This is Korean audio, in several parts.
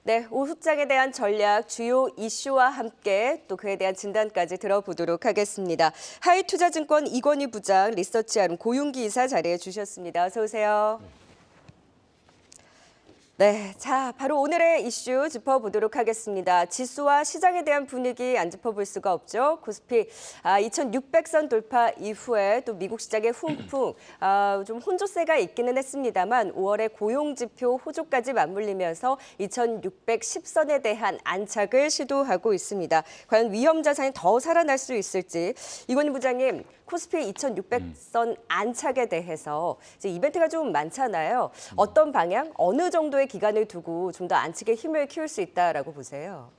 네, 오후장에 대한 전략, 주요 이슈와 함께 또 그에 대한 진단까지 들어보도록 하겠습니다. 하이투자증권 이건희 부장, 리서치한 고윤기 이사 자리해 주셨습니다. 어서 오세요. 네, 자, 바로 오늘의 이슈 짚어보도록 하겠습니다. 지수와 시장에 대한 분위기 안 짚어볼 수가 없죠. 코스피 2600선 돌파 이후에 또 미국 시장의 훈풍, 좀 혼조세가 있기는 했습니다만 5월의 고용지표 호조까지 맞물리면서 2610선에 대한 안착을 시도하고 있습니다. 과연 위험 자산이 더 살아날 수 있을지 이건희 부장님, 코스피 2600선 안착에 대해서 이제 이벤트가 좀 많잖아요. 어떤 방향, 어느 정도의 기간을 두고 좀 더 안착에 힘을 키울 수 있다라고 보세요?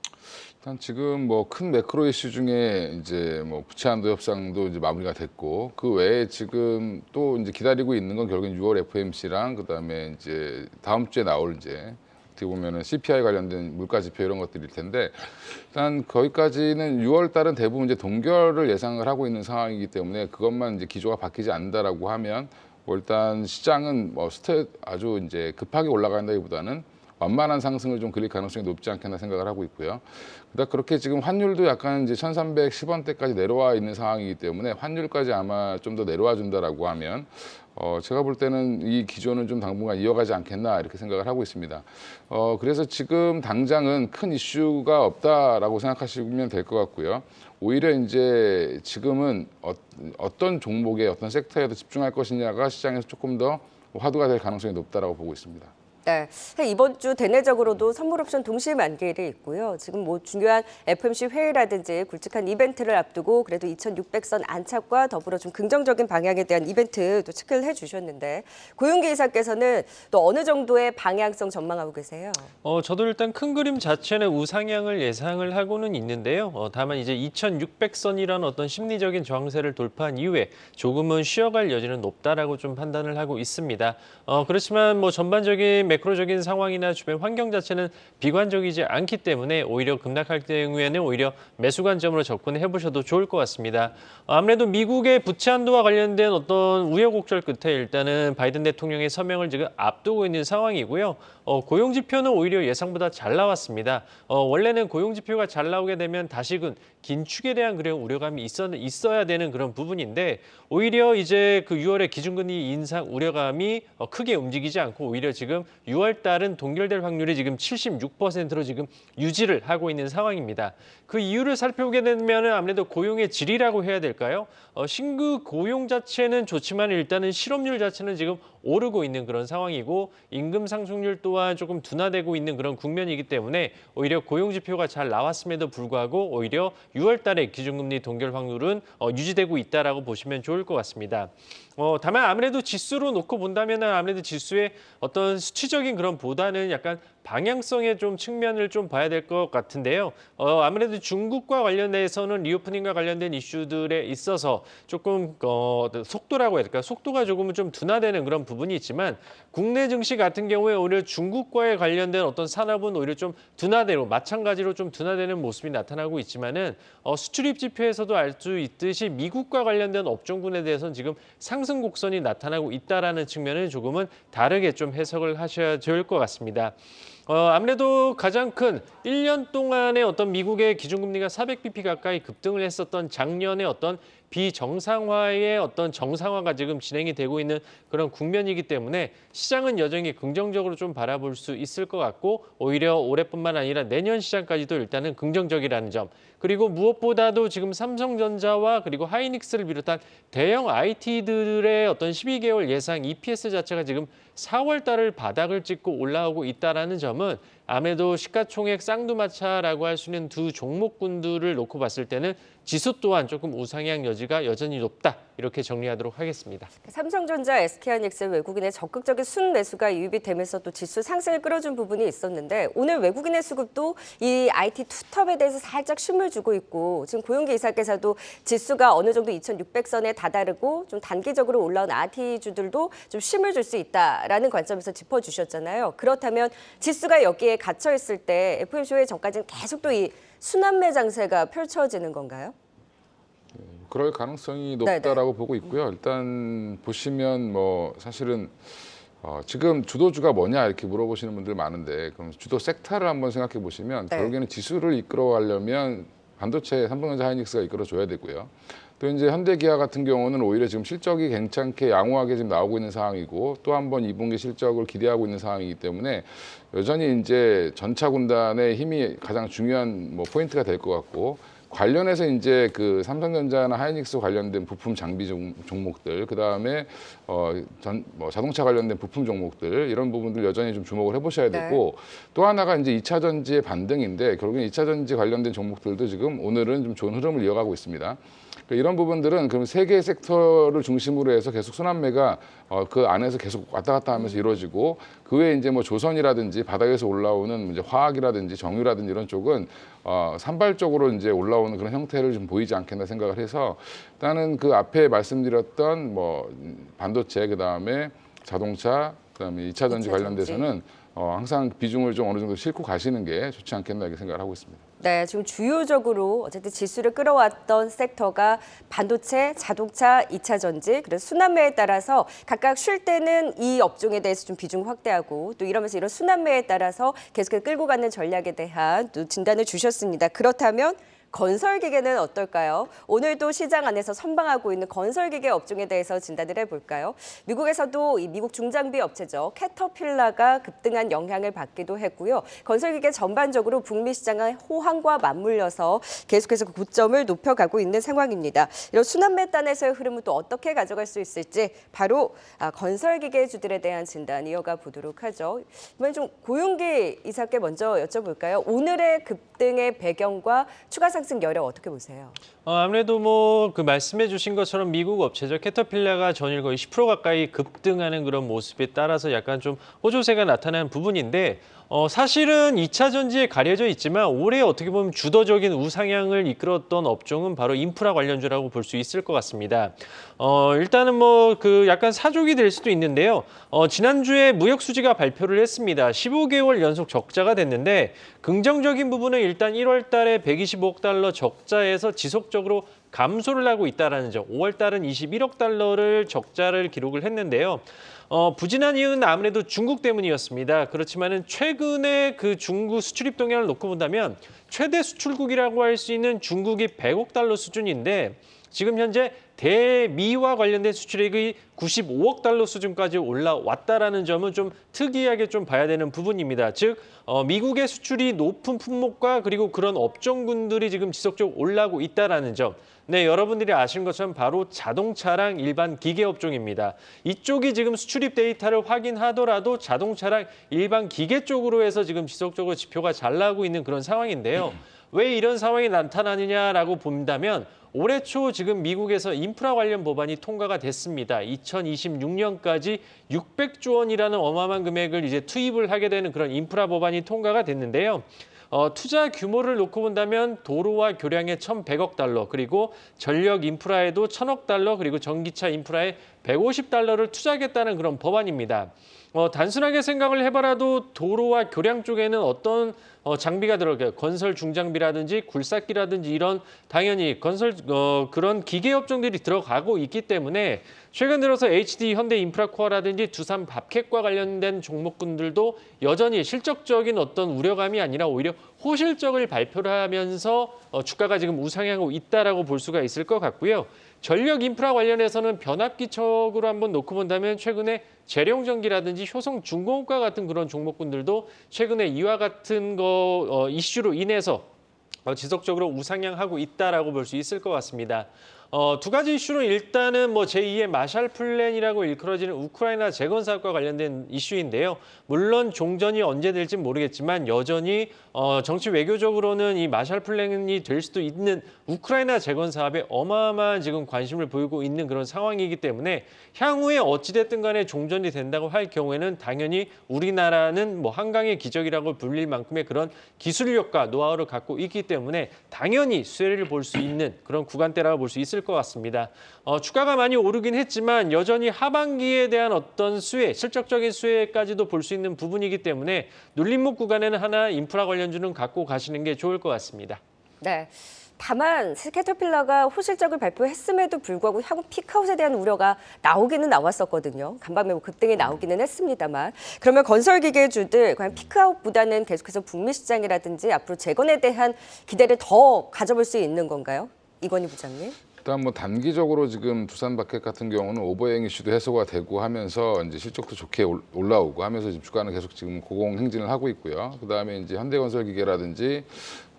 일단 지금 뭐 큰 매크로 이슈 중에 이제 뭐 부채 한도 협상도 이제 마무리가 됐고 그 외에 지금 또 이제 기다리고 있는 건 결국엔 6월 FOMC랑 그다음에 이제 다음 주에 나올 이제 어떻게 보면은 CPI 관련된 물가 지표 이런 것들일 텐데 일단 거기까지는 6월 달은 대부분 이제 동결을 예상을 하고 있는 상황이기 때문에 그것만 이제 기조가 바뀌지 않는다라고 하면 뭐 일단 시장은 뭐 아주 이제 급하게 올라간다기보다는 완만한 상승을 좀 그릴 가능성이 높지 않겠나 생각을 하고 있고요. 그다음 그렇게 지금 환율도 약간 이제 1,310원대까지 내려와 있는 상황이기 때문에 환율까지 아마 좀 더 내려와 준다라고 하면 제가 볼 때는 이 기조는 좀 당분간 이어가지 않겠나 이렇게 생각을 하고 있습니다. 그래서 지금 당장은 큰 이슈가 없다라고 생각하시면 될 것 같고요. 오히려 이제 지금은 어떤 종목에 어떤 섹터에도 집중할 것이냐가 시장에서 조금 더 화두가 될 가능성이 높다라고 보고 있습니다. 네, 이번 주 대내적으로도 선물 옵션 동시 만기일이 있고요. 지금 뭐 중요한 FOMC 회의라든지 굵직한 이벤트를 앞두고 그래도 2600선 안착과 더불어 좀 긍정적인 방향에 대한 이벤트도 체크를 해주셨는데 고윤기 이사께서는 또 어느 정도의 방향성 전망하고 계세요? 저도 일단 큰 그림 자체는 우상향을 예상을 하고는 있는데요. 다만 이제 2600선이라는 어떤 심리적인 저항세를 돌파한 이후에 조금은 쉬어갈 여지는 높다라고 좀 판단을 하고 있습니다. 그렇지만 뭐 전반적인 매크로적인 상황이나 주변 환경 자체는 비관적이지 않기 때문에 오히려 급락할 경우에는 오히려 매수 관점으로 접근해 보셔도 좋을 것 같습니다. 아무래도 미국의 부채 한도와 관련된 어떤 우여곡절 끝에 일단은 바이든 대통령의 서명을 지금 앞두고 있는 상황이고요. 고용 지표는 오히려 예상보다 잘 나왔습니다. 원래는 고용 지표가 잘 나오게 되면 다시금 긴축에 대한 그런 우려감이 있어야 되는 그런 부분인데 오히려 이제 그 6월에 기준금리 인상 우려감이 크게 움직이지 않고 오히려 지금 6월 달은 동결될 확률이 지금 76%로 지금 유지를 하고 있는 상황입니다. 그 이유를 살펴보게 되면 아무래도 고용의 질이라고 해야 될까요? 신규 고용 자체는 좋지만 일단은 실업률 자체는 지금 오르고 있는 그런 상황이고 임금 상승률 또한 조금 둔화되고 있는 그런 국면이기 때문에 오히려 고용 지표가 잘 나왔음에도 불구하고 오히려 6월 달에 기준금리 동결 확률은 유지되고 있다라고 보시면 좋을 것 같습니다. 다만 아무래도 지수로 놓고 본다면 아무래도 지수의 어떤 수치적인 그런 보다는 약간 방향성의 좀 측면을 좀 봐야 될 것 같은데요. 아무래도 중국과 관련해서는 리오프닝과 관련된 이슈들에 있어서 조금 속도라고 해야 될까요? 속도가 조금은 좀 둔화되는 그런 부분이 있지만 국내 증시 같은 경우에 오히려 중국과의 관련된 어떤 산업은 오히려 좀 둔화되고 마찬가지로 좀 둔화되는 모습이 나타나고 있지만은 수출입 지표에서도 알 수 있듯이 미국과 관련된 업종군에 대해서는 지금 상승 곡선이 나타나고 있다라는 측면을 조금은 다르게 좀 해석을 하셔야 좋을 것 같습니다. 아무래도 가장 큰 1년 동안의 어떤 미국의 기준금리가 400bp 가까이 급등을 했었던 작년의 어떤 비정상화의 어떤 정상화가 지금 진행이 되고 있는 그런 국면이기 때문에 시장은 여전히 긍정적으로 좀 바라볼 수 있을 것 같고 오히려 올해뿐만 아니라 내년 시장까지도 일단은 긍정적이라는 점 그리고 무엇보다도 지금 삼성전자와 그리고 하이닉스를 비롯한 대형 IT들의 어떤 12개월 예상 EPS 자체가 지금 4월 달을 바닥을 찍고 올라오고 있다는 점은 아무래도 시가총액 쌍두마차라고 할 수 있는 두 종목군들을 놓고 봤을 때는 지수 또한 조금 우상향 여지가 여전히 높다. 이렇게 정리하도록 하겠습니다. 삼성전자, SK하이닉스 외국인의 적극적인 순매수가 유입이 되면서 또 지수 상승을 끌어준 부분이 있었는데 오늘 외국인의 수급도 이 IT 투톱에 대해서 살짝 쉼을 주고 있고 지금 고윤기 이사께서도 지수가 어느 정도 2600선에 다다르고 좀 단기적으로 올라온 IT주들도 좀 쉼을 줄 수 있다라는 관점에서 짚어주셨잖아요. 그렇다면 지수가 여기에 갇혀 있을 때 FOMC 회의 전까지는 계속 또 이 순환매 장세가 펼쳐지는 건가요? 그럴 가능성이 높다라고 보고 있고요. 일단 보시면 뭐 사실은 지금 주도주가 뭐냐 이렇게 물어보시는 분들 많은데 그럼 주도 섹터를 한번 생각해 보시면 네. 결국에는 지수를 이끌어가려면 반도체, 삼성전자, 하이닉스가 이끌어줘야 되고요. 또 이제 현대기아 같은 경우는 오히려 지금 실적이 괜찮게 양호하게 지금 나오고 있는 상황이고 또 한 번 2분기 실적을 기대하고 있는 상황이기 때문에 여전히 이제 전차 군단의 힘이 가장 중요한 뭐 포인트가 될 것 같고 관련해서 이제 그 삼성전자나 하이닉스 관련된 부품 장비 종목들, 그 다음에 자동차 관련된 부품 종목들 이런 부분들 여전히 좀 주목을 해보셔야 되고 또 하나가 이제 2차 전지의 반등인데 결국엔 2차 전지 관련된 종목들도 지금 오늘은 좀 좋은 흐름을 이어가고 있습니다. 이런 부분들은 그럼 세 개의 섹터를 중심으로 해서 계속 순환매가 그 안에서 계속 왔다 갔다 하면서 이루어지고 그 외에 이제 뭐 조선이라든지 바닥에서 올라오는 이제 화학이라든지 정유라든지 이런 쪽은 산발적으로 이제 올라오는 그런 형태를 좀 보이지 않겠나 생각을 해서 일단은 그 앞에 말씀드렸던 뭐 반도체 그다음에 자동차 그다음에 2차 전지 관련돼서는 항상 비중을 좀 어느 정도 싣고 가시는 게 좋지 않겠나 이렇게 생각을 하고 있습니다. 네, 지금 주요적으로 어쨌든 지수를 끌어왔던 섹터가 반도체, 자동차, 2차 전지, 그래서 순환매에 따라서 각각 쉴 때는 이 업종에 대해서 좀 비중 확대하고 또 이러면서 이런 순환매에 따라서 계속해서 끌고 가는 전략에 대한 또 진단을 주셨습니다. 그렇다면 건설기계는 어떨까요? 오늘도 시장 안에서 선방하고 있는 건설기계 업종에 대해서 진단을 해볼까요? 미국에서도 이 미국 중장비 업체죠. 캐터필라가 급등한 영향을 받기도 했고요. 건설기계 전반적으로 북미 시장의 호황과 맞물려서 계속해서 그 고점을 높여가고 있는 상황입니다. 이런 순환매단에서의 흐름은 또 어떻게 가져갈 수 있을지 바로 건설기계주들에 대한 진단 이어가 보도록 하죠. 이번엔 좀 고윤기 이사께 먼저 여쭤볼까요? 오늘의 급등의 배경과 추가 상승 여력 어떻게 보세요? 아무래도 뭐 그 말씀해 주신 것처럼 미국 업체죠. 캐터필라가 전일 거의 10% 가까이 급등하는 그런 모습에 따라서 약간 좀 호조세가 나타나는 부분인데 사실은 2차 전지에 가려져 있지만 올해 어떻게 보면 주도적인 우상향을 이끌었던 업종은 바로 인프라 관련주라고 볼 수 있을 것 같습니다. 일단은 뭐 그 약간 사족이 될 수도 있는데요. 지난주에 무역 수지가 발표를 했습니다. 15개월 연속 적자가 됐는데 긍정적인 부분은 일단 1월 달에 125억 달러 적자에서 지속적으로 감소를 하고 있다는 점. 5월 달은 21억 달러를 적자를 기록을 했는데요. 부진한 이유는 아무래도 중국 때문이었습니다. 그렇지만은 최근에 그 중국 수출입 동향을 놓고 본다면 최대 수출국이라고 할 수 있는 중국이 100억 달러 수준인데 지금 현재 대미와 관련된 수출액이 95억 달러 수준까지 올라왔다라는 점은 좀 특이하게 좀 봐야 되는 부분입니다. 즉 미국의 수출이 높은 품목과 그리고 그런 업종군들이 지금 지속적으로 올라오고 있다라는 점. 네, 여러분들이 아시는 것처럼 바로 자동차랑 일반 기계 업종입니다. 이쪽이 지금 수출입 데이터를 확인하더라도 자동차랑 일반 기계 쪽으로 해서 지금 지속적으로 지표가 잘 나오고 있는 그런 상황인데요. 왜 이런 상황이 나타나느냐라고 본다면 올해 초 지금 미국에서 인프라 관련 법안이 통과가 됐습니다. 2026년까지 600조 원이라는 어마어마한 금액을 이제 투입을 하게 되는 그런 인프라 법안이 통과가 됐는데요. 투자 규모를 놓고 본다면 도로와 교량에 1,100억 달러, 그리고 전력 인프라에도 1,000억 달러, 그리고 전기차 인프라에 150달러를 투자하겠다는 그런 법안입니다. 단순하게 생각을 해봐라도 도로와 교량 쪽에는 어떤 장비가 들어가요. 건설 중장비라든지 굴삭기라든지 이런 당연히 건설 그런 기계 업종들이 들어가고 있기 때문에 최근 들어서 HD 현대인프라코어라든지 두산 밥캣과 관련된 종목군들도 여전히 실적적인 어떤 우려감이 아니라 오히려 호실적을 발표를 하면서 주가가 지금 우상향하고 있다라고 볼 수가 있을 것 같고요. 전력 인프라 관련해서는 변압기 쪽으로 한번 놓고 본다면 최근에 재룡전기라든지 효성중공업과 같은 그런 종목군들도 최근에 이와 같은 이슈로 인해서 지속적으로 우상향하고 있다라고 볼 수 있을 것 같습니다. 두 가지 이슈는 일단은 뭐 제2의 마샬 플랜이라고 일컬어지는 우크라이나 재건 사업과 관련된 이슈인데요. 물론 종전이 언제 될지 모르겠지만 여전히 정치 외교적으로는 이 마샬 플랜이 될 수도 있는 우크라이나 재건 사업에 어마어마한 지금 관심을 보이고 있는 그런 상황이기 때문에 향후에 어찌됐든 간에 종전이 된다고 할 경우에는 당연히 우리나라는 뭐 한강의 기적이라고 불릴 만큼의 그런 기술력과 노하우를 갖고 있기 때문에 당연히 수혜를 볼 수 있는 그런 구간대라고 볼 수 있을 것 같습니다. 주가가 많이 오르긴 했지만 여전히 하반기에 대한 어떤 수혜, 실적적인 수혜까지도 볼 수 있는 부분이기 때문에 눌림목 구간에는 하나 인프라 관련주는 갖고 가시는 게 좋을 것 같습니다. 네. 다만 캐터필러가 호실적을 발표했음에도 불구하고 향후 피크아웃에 대한 우려가 나오기는 나왔었거든요. 간밤에 뭐 급등이 나오기는 했습니다만. 그러면 건설기계주들 과연 피크아웃보다는 계속해서 북미 시장이라든지 앞으로 재건에 대한 기대를 더 가져볼 수 있는 건가요? 이건희 부장님. 일단 뭐 단기적으로 지금 두산바켓 같은 경우는 오버행 이슈도 해소가 되고 하면서 이제 실적도 좋게 올라오고 하면서 지금 주가는 계속 지금 고공행진을 하고 있고요. 그다음에 이제 현대건설기계라든지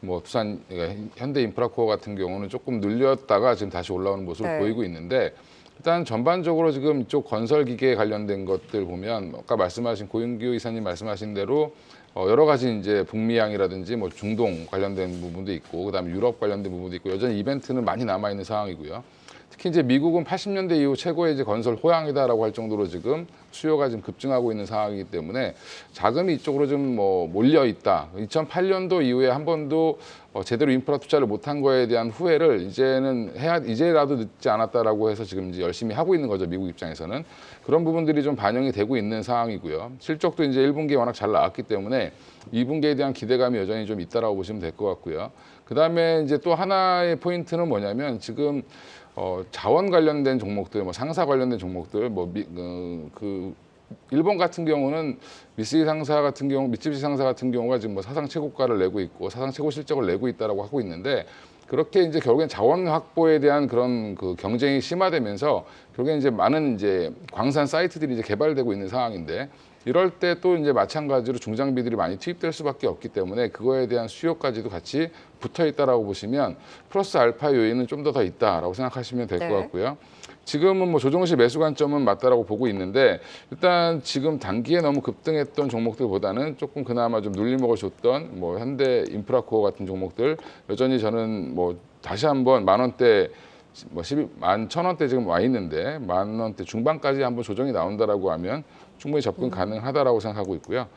뭐 두산 그러니까 현대인프라코어 같은 경우는 조금 눌렸다가 지금 다시 올라오는 모습을 네. 보이고 있는데 일단 전반적으로 지금 이쪽 건설기계 관련된 것들 보면 아까 말씀하신 고윤규 이사님 말씀하신 대로 여러 가지 이제 북미양이라든지 뭐 중동 관련된 부분도 있고 그다음에 유럽 관련된 부분도 있고 여전히 이벤트는 많이 남아 있는 상황이고요. 특히 이제 미국은 80년대 이후 최고의 이제 건설 호황이다라고 할 정도로 지금 수요가 지금 급증하고 있는 상황이기 때문에 자금이 이쪽으로 좀 뭐 몰려 있다. 2008년도 이후에 한 번도 제대로 인프라 투자를 못한 거에 대한 후회를 이제라도 늦지 않았다라고 해서 지금 이제 열심히 하고 있는 거죠. 미국 입장에서는 그런 부분들이 좀 반영이 되고 있는 상황이고요. 실적도 이제 1분기에 워낙 잘 나왔기 때문에 2분기에 대한 기대감이 여전히 좀 있다라고 보시면 될 것 같고요. 그다음에 이제 또 하나의 포인트는 뭐냐면 지금 자원 관련된 종목들, 뭐 상사 관련된 종목들, 일본 같은 경우는 미쓰비 상사 같은 경우가 지금 뭐 사상 최고가를 내고 있고 사상 최고 실적을 내고 있다라고 하고 있는데 그렇게 이제 결국엔 자원 확보에 대한 그런 그 경쟁이 심화되면서 결국엔 이제 많은 이제 광산 사이트들이 이제 개발되고 있는 상황인데 이럴 때 또 이제 마찬가지로 중장비들이 많이 투입될 수밖에 없기 때문에 그거에 대한 수요까지도 같이 붙어 있다라고 보시면 플러스 알파 요인은 좀 더 있다라고 생각하시면 될 것 네. 같고요. 지금은 뭐 조정시 매수 관점은 맞다라고 보고 있는데 일단 지금 단기에 너무 급등했던 종목들보다는 조금 그나마 좀 눌림목을 줬던 뭐 현대 인프라코어 같은 종목들 여전히 저는 뭐 다시 한번 10,000원대 뭐 11,000원대 지금 와 있는데 10,000원대 중반까지 한번 조정이 나온다라고 하면 충분히 접근 가능하다라고 생각하고 있고요.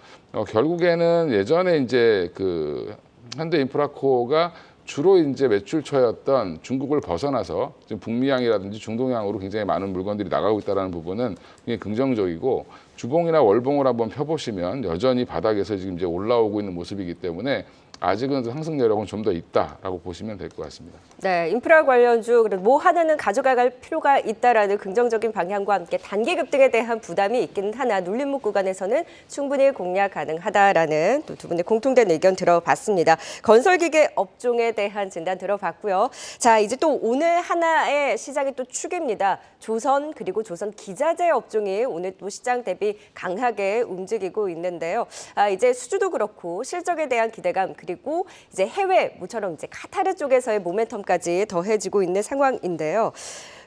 결국에는 예전에 이제 그 현대 인프라코어가 주로 이제 매출처였던 중국을 벗어나서 지금 북미향이라든지 중동향으로 굉장히 많은 물건들이 나가고 있다는 부분은 굉장히 긍정적이고 주봉이나 월봉을 한번 펴보시면 여전히 바닥에서 지금 이제 올라오고 있는 모습이기 때문에 아직은 상승 여력은 좀 더 있다라고 보시면 될 것 같습니다. 네, 인프라 관련주 그래도 뭐 하나는 가져갈 필요가 있다라는 긍정적인 방향과 함께 단기 급등에 대한 부담이 있기는 하나 눌림목 구간에서는 충분히 공략 가능하다라는 또 두 분의 공통된 의견 들어봤습니다. 건설기계 업종에 대한 진단 들어봤고요. 자, 이제 또 오늘 하나의 시장의 또 축입니다. 조선 그리고 조선 기자재 업종이 오늘 또 시장 대비 강하게 움직이고 있는데요. 이제 수주도 그렇고 실적에 대한 기대감 그리고 이제 해외 모처럼 이제 카타르 쪽에서의 모멘텀까지 더해지고 있는 상황인데요.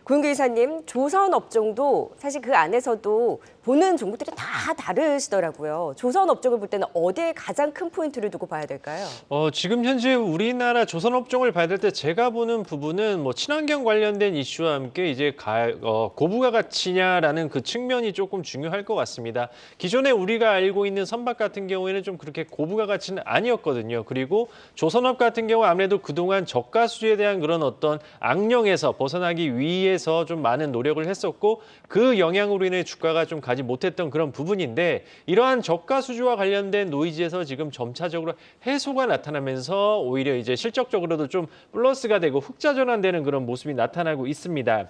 고윤규 이사님, 조선 업종도 사실 그 안에서도 보는 종목들이 다 다르시더라고요. 조선 업종을 볼 때는 어디에 가장 큰 포인트를 두고 봐야 될까요? 지금 현재 우리나라 조선 업종을 봐야 될 때 제가 보는 부분은 뭐 친환경 관련된 이슈와 함께 이제 고부가 가치냐라는 그 측면이 조금 중요할 것 같습니다. 기존에 우리가 알고 있는 선박 같은 경우에는 좀 그렇게 고부가 가치는 아니었거든요. 그리고 조선업 같은 경우 아무래도 그동안 저가 수주에 대한 그런 어떤 악령에서 벗어나기 위해서 좀 많은 노력을 했었고 그 영향으로 인해 주가가 좀 가지 못했던 그런 부분인데 이러한 저가 수주와 관련된 노이즈에서 지금 점차적으로 해소가 나타나면서 오히려 이제 실적적으로도 좀 플러스가 되고 흑자 전환되는 그런 모습이 나타나고 있습니다.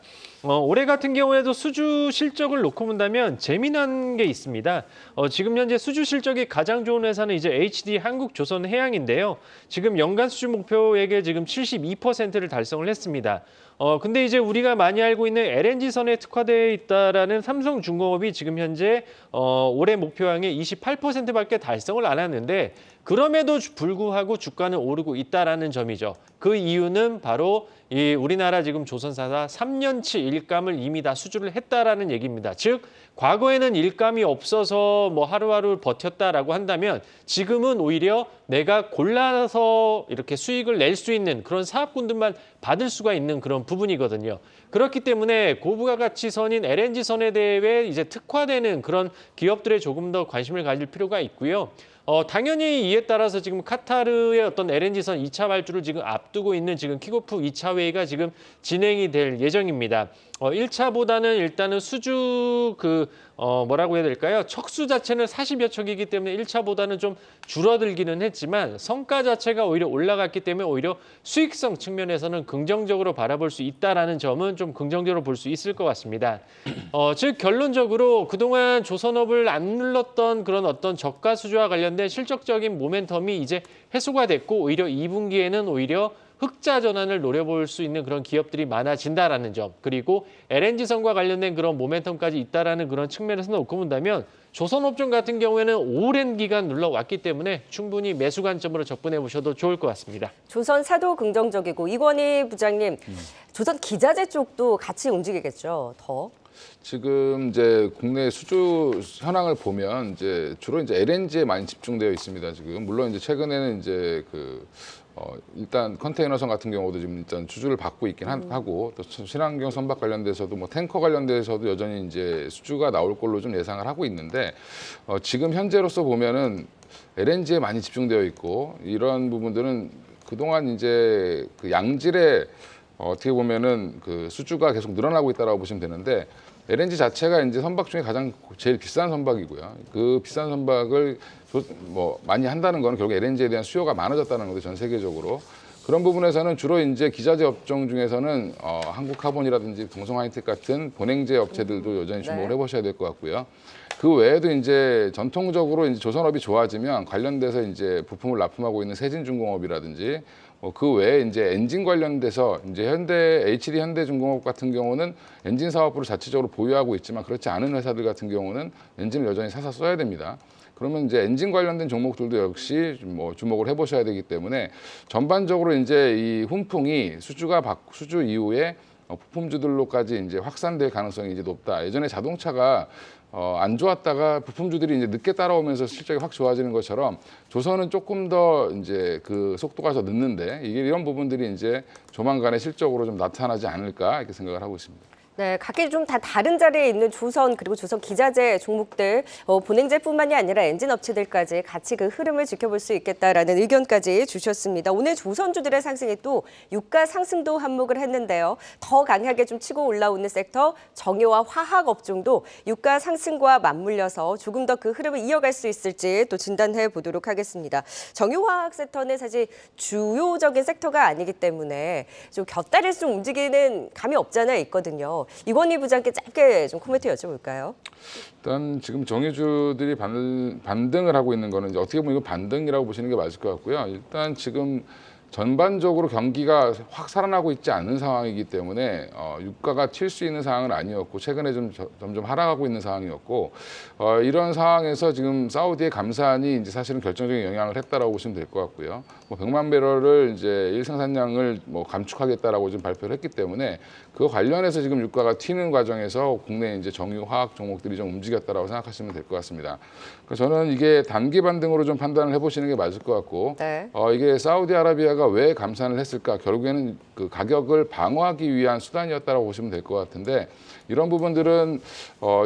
올해 같은 경우에도 수주 실적을 놓고 본다면 재미난 게 있습니다. 지금 현재 수주 실적이 가장 좋은 회사는 이제 HD 한국조선해양인데요. 지금 연간 수주 목표액의 지금 72%를 달성을 했습니다. 근데 이제 우리가 많이 알고 있는 LNG선에 특화되어 있다라는 삼성중공업이 지금 현재 올해 목표량의 28%밖에 달성을 안 했는데 그럼에도 불구하고 주가는 오르고 있다라는 점이죠. 그 이유는 바로 이 우리나라 지금 조선사가 3년치 일감을 이미 다 수주를 했다라는 얘기입니다. 즉 과거에는 일감이 없어서 뭐 하루하루 버텼다라고 한다면 지금은 오히려 내가 골라서 이렇게 수익을 낼 수 있는 그런 사업군들만 받을 수가 있는 그런 부분이거든요. 그렇기 때문에 고부가가치선인 LNG선에 대해 이제 특화되는 그런 기업들에 조금 더 관심을 가질 필요가 있고요. 당연히 이에 따라서 지금 카타르의 어떤 LNG선 2차 발주를 지금 앞두고 있는 지금 킥오프 2차 회의가 지금 진행이 될 예정입니다. 1차보다는 일단은 수주 뭐라고 해야 될까요? 척수 자체는 40여 척이기 때문에 1차보다는 좀 줄어들기는 했지만 성과 자체가 오히려 올라갔기 때문에 오히려 수익성 측면에서는 긍정적으로 바라볼 수 있다라는 점은 좀 긍정적으로 볼 수 있을 것 같습니다. 즉 결론적으로 그동안 조선업을 안 눌렀던 그런 어떤 저가 수주와 관련된 실적적인 모멘텀이 이제 해소가 됐고 오히려 2분기에는 오히려 흑자 전환을 노려볼 수 있는 그런 기업들이 많아진다라는 점, 그리고 LNG선과 관련된 그런 모멘텀까지 있다라는 그런 측면에서 놓고 본다면 조선업종 같은 경우에는 오랜 기간 눌러왔기 때문에 충분히 매수 관점으로 접근해 보셔도 좋을 것 같습니다. 조선사도 긍정적이고 이건희 부장님, 조선 기자재 쪽도 같이 움직이겠죠, 더. 지금 이제 국내 수주 현황을 보면 이제 주로 이제 LNG에 많이 집중되어 있습니다. 지금 물론 이제 최근에는 이제 일단 컨테이너선 같은 경우도 지금 일단 수주를 받고 있긴 하고 또 친환경 선박 관련돼서도 뭐 탱커 관련돼서도 여전히 이제 수주가 나올 걸로 좀 예상을 하고 있는데 지금 현재로서 보면은 LNG에 많이 집중되어 있고 이런 부분들은 그동안 이제 그 양질의 어떻게 보면은 그 수주가 계속 늘어나고 있다라고 보시면 되는데 LNG 자체가 이제 선박 중에 가장 제일 비싼 선박이고요. 그 비싼 선박을 뭐 많이 한다는 거는 결국 LNG에 대한 수요가 많아졌다는 거죠, 전 세계적으로. 그런 부분에서는 주로 이제 기자재 업종 중에서는 한국카본이라든지 동성하이텍 같은 본행제 업체들도 여전히 주목을 해보셔야 될 것 같고요. 그 외에도 이제 전통적으로 이제 조선업이 좋아지면 관련돼서 이제 부품을 납품하고 있는 세진중공업이라든지 그 외에 이제 엔진 관련돼서 이제 HD 현대중공업 같은 경우는 엔진 사업부를 자체적으로 보유하고 있지만 그렇지 않은 회사들 같은 경우는 엔진을 여전히 사서 써야 됩니다. 그러면 이제 엔진 관련된 종목들도 역시 뭐 주목을 해보셔야 되기 때문에 전반적으로 이제 이 훈풍이 수주 이후에 부품주들로까지 이제 확산될 가능성이 이제 높다. 예전에 자동차가 안 좋았다가 부품주들이 이제 늦게 따라오면서 실적이 확 좋아지는 것처럼 조선은 조금 더 이제 그 속도가 더 늦는데 이런 부분들이 이제 조만간에 실적으로 좀 나타나지 않을까 이렇게 생각을 하고 있습니다. 네, 각기 좀 다 다른 자리에 있는 조선 그리고 조선 기자재 종목들, 본행제뿐만이 아니라 엔진 업체들까지 같이 그 흐름을 지켜볼 수 있겠다라는 의견까지 주셨습니다. 오늘 조선주들의 상승이 또 유가 상승도 한몫을 했는데요. 더 강하게 좀 치고 올라오는 섹터 정유와 화학 업종도 유가 상승과 맞물려서 조금 더 그 흐름을 이어갈 수 있을지 또 진단해 보도록 하겠습니다. 정유화학 섹터는 사실 주요적인 섹터가 아니기 때문에 좀 곁다리를 좀 움직이는 감이 없잖아 있거든요. 이건희 부장께 짧게 좀 코멘트 여쭤볼까요? 일단 지금 정유주들이 반등을 하고 있는 거는 이제 어떻게 보면 이거 반등이라고 보시는 게 맞을 것 같고요. 일단 지금 전반적으로 경기가 확 살아나고 있지 않은 상황이기 때문에 유가가 튈 수 있는 상황은 아니었고 최근에 점점 하락하고 있는 상황이었고 이런 상황에서 지금 사우디의 감산이 이제 사실은 결정적인 영향을 했다라고 보시면 될 것 같고요. 뭐 100만 배럴을 이제 일생산량을 뭐 감축하겠다라고 지금 발표를 했기 때문에 그 관련해서 지금 유가가 튀는 과정에서 국내 이제 정유 화학 종목들이 좀 움직였다라고 생각하시면 될 것 같습니다. 그래서 저는 이게 단기 반등으로 좀 판단을 해보시는 게 맞을 것 같고 네. 이게 사우디아라비아가 왜 감산을 했을까? 결국에는 그 가격을 방어하기 위한 수단이었다고 보시면 될 것 같은데 이런 부분들은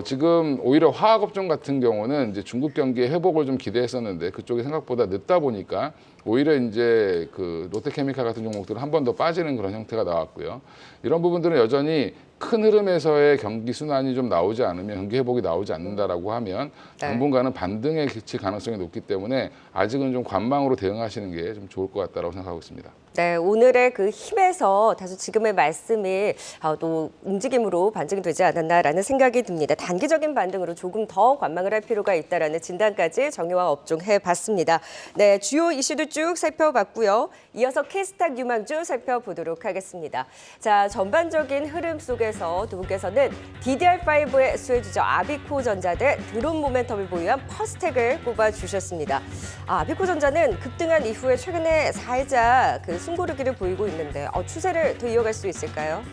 지금 오히려 화학업종 같은 경우는 이제 중국 경기의 회복을 좀 기대했었는데 그쪽이 생각보다 늦다 보니까 오히려 이제 그 롯데케미칼 같은 종목들은 한 번 더 빠지는 그런 형태가 나왔고요. 이런 부분들은 여전히 큰 흐름에서의 경기 순환이 좀 나오지 않으면 경기 회복이 나오지 않는다라고 하면 당분간은 반등에 그칠 가능성이 높기 때문에 아직은 좀 관망으로 대응하시는 게 좀 좋을 것 같다라고 생각하고 있습니다. 네, 오늘의 그 힘에서 다소 지금의 말씀이 또 움직임으로 반증이 되지 않았나라는 생각이 듭니다. 단기적인 반등으로 조금 더 관망을 할 필요가 있다라는 진단까지 정유화 업종 해봤습니다. 네, 주요 이슈도 쭉 살펴봤고요. 이어서 K스탁 유망주 살펴보도록 하겠습니다. 자, 전반적인 흐름 속에서 두 분께서는 DDR5의 수혜주죠. 아비코전자 대 드론 모멘텀을 보유한 퍼스텍을 꼽아주셨습니다. 아비코전자는 급등한 이후에 최근에 살짝 숨고르기를 보이고 있는데 추세를 더 이어갈 수 있을까요?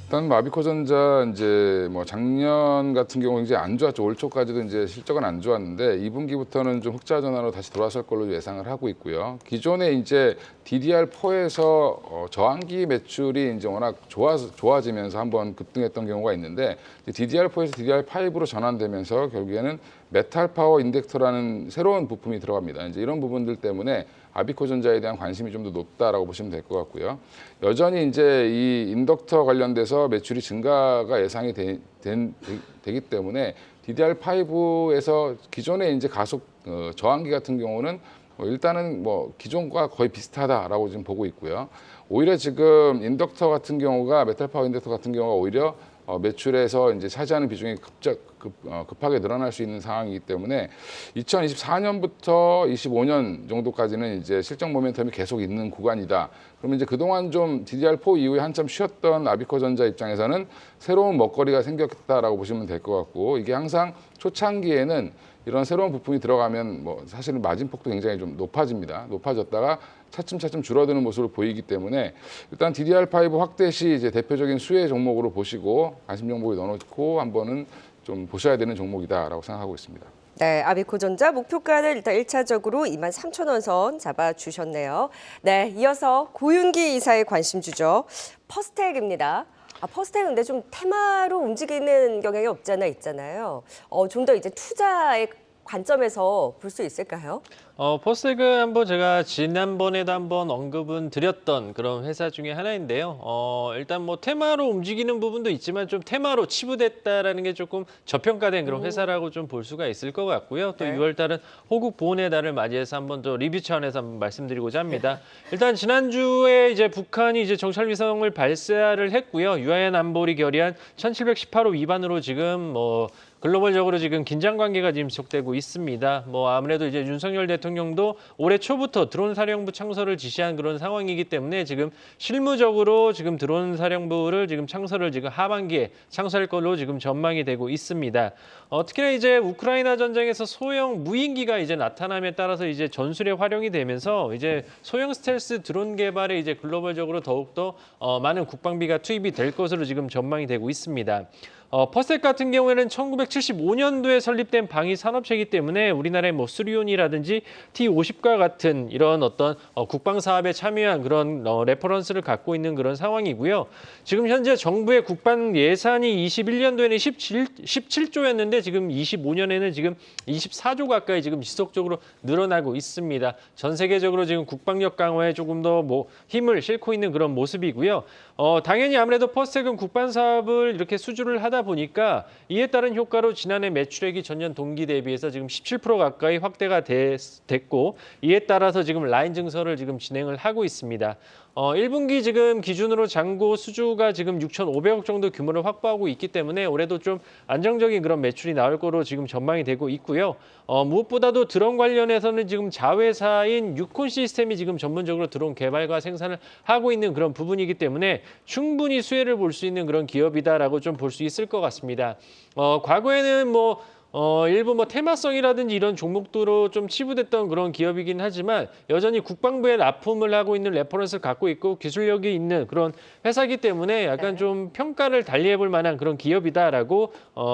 일단 아비코전자 이제 뭐 작년 같은 경우 이제 안 좋았죠. 올 초까지도 이제 실적은 안 좋았는데 2분기부터는 좀 흑자 전환으로 다시 돌아설 걸로 예상을 하고 있고요. 기존에 이제 DDR4에서 저항기 매출이 이제 워낙 좋아지면서 한번 급등했던 경우가 있는데 DDR4에서 DDR5로 전환되면서 결국에는 메탈 파워 인덕터라는 새로운 부품이 들어갑니다. 이제 이런 부분들 때문에 아비코전자에 대한 관심이 좀 더 높다라고 보시면 될 것 같고요. 여전히 이제 이 인덕터 관련돼서 매출이 증가가 예상이 되기 때문에 DDR5에서 기존의 이제 가속 저항기 같은 경우는 일단은 뭐 기존과 거의 비슷하다라고 지금 보고 있고요. 오히려 지금 인덕터 같은 경우가 메탈 파워 인덕터 같은 경우가 오히려 매출에서 이제 차지하는 비중이 급하게 늘어날 수 있는 상황이기 때문에 2024년부터 25년 정도까지는 이제 실적 모멘텀이 계속 있는 구간이다. 그러면 이제 그동안 좀 DDR4 이후에 한참 쉬었던 아비코전자 입장에서는 새로운 먹거리가 생겼다라고 보시면 될 것 같고, 이게 항상 초창기에는 이런 새로운 부품이 들어가면 뭐 사실은 마진폭도 굉장히 좀 높아집니다. 높아졌다가 차츰차츰 줄어드는 모습을 보이기 때문에 일단 DDR5 확대 시 이제 대표적인 수혜 종목으로 보시고 관심 종목에 넣어놓고 한번은 좀 보셔야 되는 종목이다라고 생각하고 있습니다. 네, 아비코전자 목표가를 일단 1차적으로 23,000원 선 잡아주셨네요. 네, 이어서 고윤기 이사의 관심 주죠. 퍼스텍입니다. 퍼스텍은 근데 좀 테마로 움직이는 경향이 없지 않아 있잖아요. 좀 더 이제 투자의 관점에서 볼 수 있을까요? 퍼스텍은 한번 제가 지난번에도 한번 언급은 드렸던 그런 회사 중에 하나인데요. 일단 뭐 테마로 움직이는 부분도 있지만 좀 테마로 치부됐다라는 게 조금 저평가된 그런 회사라고 좀 볼 수가 있을 것 같고요. 또 네. 6월 달은 호국 보훈의 달을 맞이해서 한번 더 리뷰 차원에서 한번 말씀드리고자 합니다. 일단 지난주에 이제 북한이 이제 정찰 위성을 발사를 했고요. 유엔 안보리 결의안 1718호 위반으로 지금 뭐 글로벌적으로 지금 긴장 관계가 지금 지속되고 있습니다. 뭐 아무래도 이제 윤석열 대통령도 올해 초부터 드론 사령부 창설을 지시한 그런 상황이기 때문에 지금 실무적으로 지금 드론 사령부를 지금 창설을 지금 하반기에 창설할 걸로 지금 전망이 되고 있습니다. 특히나 이제 우크라이나 전쟁에서 소형 무인기가 이제 나타남에 따라서 이제 전술에 활용이 되면서 이제 소형 스텔스 드론 개발에 이제 글로벌적으로 더욱더 많은 국방비가 투입이 될 것으로 지금 전망이 되고 있습니다. 퍼스텍 같은 경우에는 1975년도에 설립된 방위 산업체이기 때문에 우리나라의 뭐 수리온이라든지 T-50과 같은 이런 어떤 국방 사업에 참여한 그런 레퍼런스를 갖고 있는 그런 상황이고요. 지금 현재 정부의 국방 예산이 21년도에는 17조였는데 지금 25년에는 지금 24조 가까이 지금 지속적으로 늘어나고 있습니다. 전 세계적으로 지금 국방력 강화에 조금 더 뭐 힘을 싣고 있는 그런 모습이고요. 당연히 아무래도 퍼스텍은 국방 사업을 이렇게 수주를 하다 보니까 이에 따른 효과로 지난해 매출액이 전년 동기 대비해서 지금 17% 가까이 확대가 됐고, 이에 따라서 지금 라인 증설을 지금 진행을 하고 있습니다. 1분기 지금 기준으로 잔고 수주가 지금 6,500억 정도 규모를 확보하고 있기 때문에 올해도 좀 안정적인 그런 매출이 나올 거로 지금 전망이 되고 있고요. 무엇보다도 드론 관련해서는 지금 자회사인 유콘 시스템이 지금 전문적으로 드론 개발과 생산을 하고 있는 그런 부분이기 때문에 충분히 수혜를 볼 수 있는 그런 기업이다라고 좀 볼 수 있을 것 같습니다. 과거에는 뭐 일부 뭐 테마성이라든지 이런 종목도로 좀 치부됐던 그런 기업이긴 하지만 여전히 국방부에 납품을 하고 있는 레퍼런스를 갖고 있고 기술력이 있는 그런 회사이기 때문에 약간 좀 평가를 달리해볼 만한 그런 기업이다라고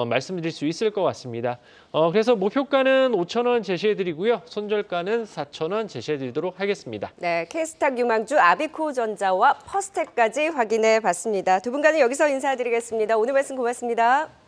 말씀드릴 수 있을 것 같습니다. 그래서 목표가는 5,000원 제시해드리고요. 손절가는 4,000원 제시해드리도록 하겠습니다. 네, K스탁 유망주 아비코전자와 퍼스텍까지 확인해 봤습니다. 두 분과는 여기서 인사드리겠습니다. 오늘 말씀 고맙습니다.